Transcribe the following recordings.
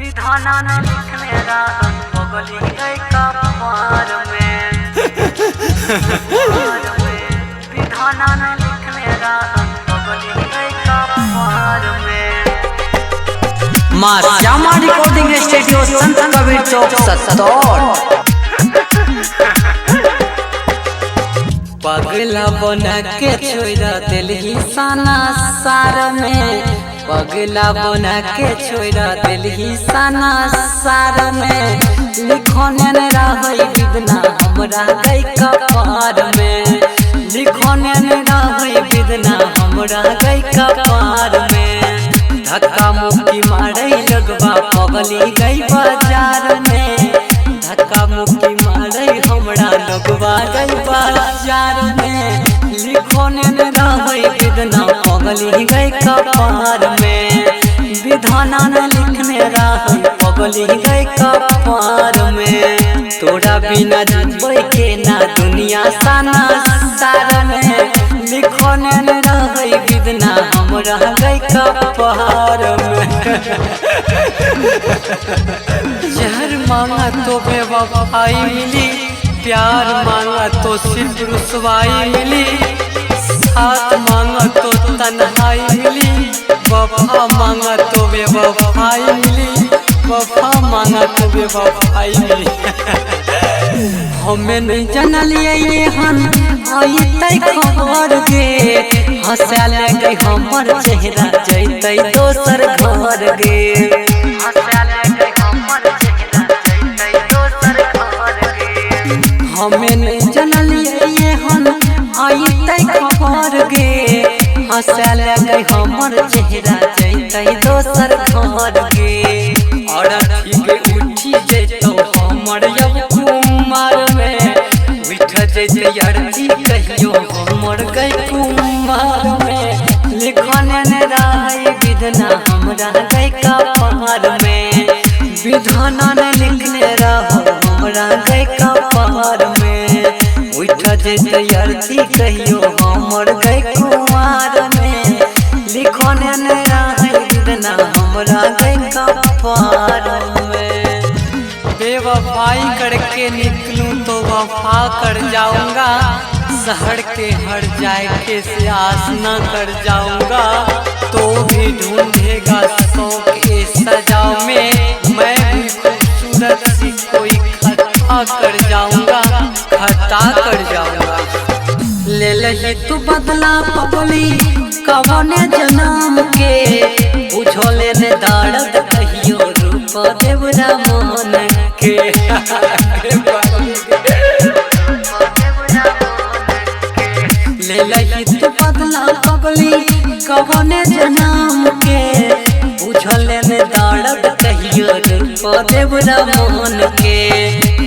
विधाना ने लिखने रात पगली गई कपार में विधाना ने लिखने रात पगली गई कपार में। मां श्यामा रिकॉर्डिंग स्टूडियो संत कबीर चौक सत्तौर। पगला बना के छोड़ा दिल ही साना सार में, पगला बना के छोड़ा दिल ही साना सार में। लिखने न रही विदना हमरा गई कपार में, लिखने न रही विदना हमरा गई कपार में। धक्का मुक्की मारे लगवा पगली गई बाजार में, धक्का मुक्की मारे हमरा लगवा गई बाजार में। लिखने न रही विदना पगली गई कपार में, विधाना न लिखने रही पगली गई कपार में। तोरा बिना जीवे के ना दुनिया साना सार में, लिखने न रही विदना हमरा गई कपार में। जहर मांगा तो बेवफाई मिली, प्यार मांगा तो सिर्फ रुसवाई मिली, साथ मांगा तो तन्हाई मिली, वफा मांगा तो बेवफाई मिली, वफा मांगा तो बेवफाई मिली। हमें नहीं जानलिए ये हम आई तय खबर गे, हंसा लगे हमर चेहरा जैतै दोसर घर गे, हंसा लगे हमर चेहरा जैतै दोसर घर गे। हमें नहीं जानलिए ये हम आई तय खबर गे, हंसा लगे हमर चेहरा जैतै दोसर घर गे। और ठीक उठी जैतौ हमर अब कुमार में, उठ जैतै अरजी कहियो हमर गई कुमार में। लिखने न रही विदना हमरा गई कपार में, विधाना न लिखने रहो हमरा गई कपार में। उठ जैतै अरजी कहियो हमर गई कुमार में, लिखने न रही विदना हमरा गई कपार में। बेवफाई करके निकलूं तो वफा कर जाऊंगा, शहर के हर जायके से आस न कर जाऊंगा। तो भी ढूंढेगा शौक के सजाओ में, मैं भी खूबसूरत सी कोई खता कर जाऊंगा, खता कर जाऊंगा। ले लही तू बदला पगली कवने जन्म के, बुझो लेने दर्द कहियो रूप देवरा मन के। ले लही तू बदला पगली कवने जन्म के, बुझो लेने दर्द कहियो रूप देवरा मन के।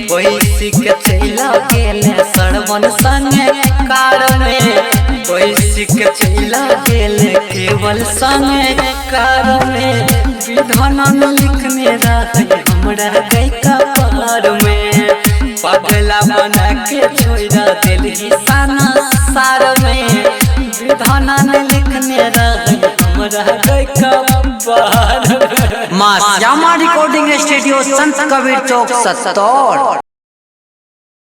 कोई सिख चला गेले सरवन संगे कार में, कोई सिख चला गेले केवल संगे कार में। विधाना न लिखने रही हमरा गई कपार में, पगला बना के छोड़ा दिल ही साना सार में। विधाना न लिखने रही हमरा गई कपार में। मां श्यामा रिकॉर्डिंग स्टूडियो संत कबीर चौक सत्तौर।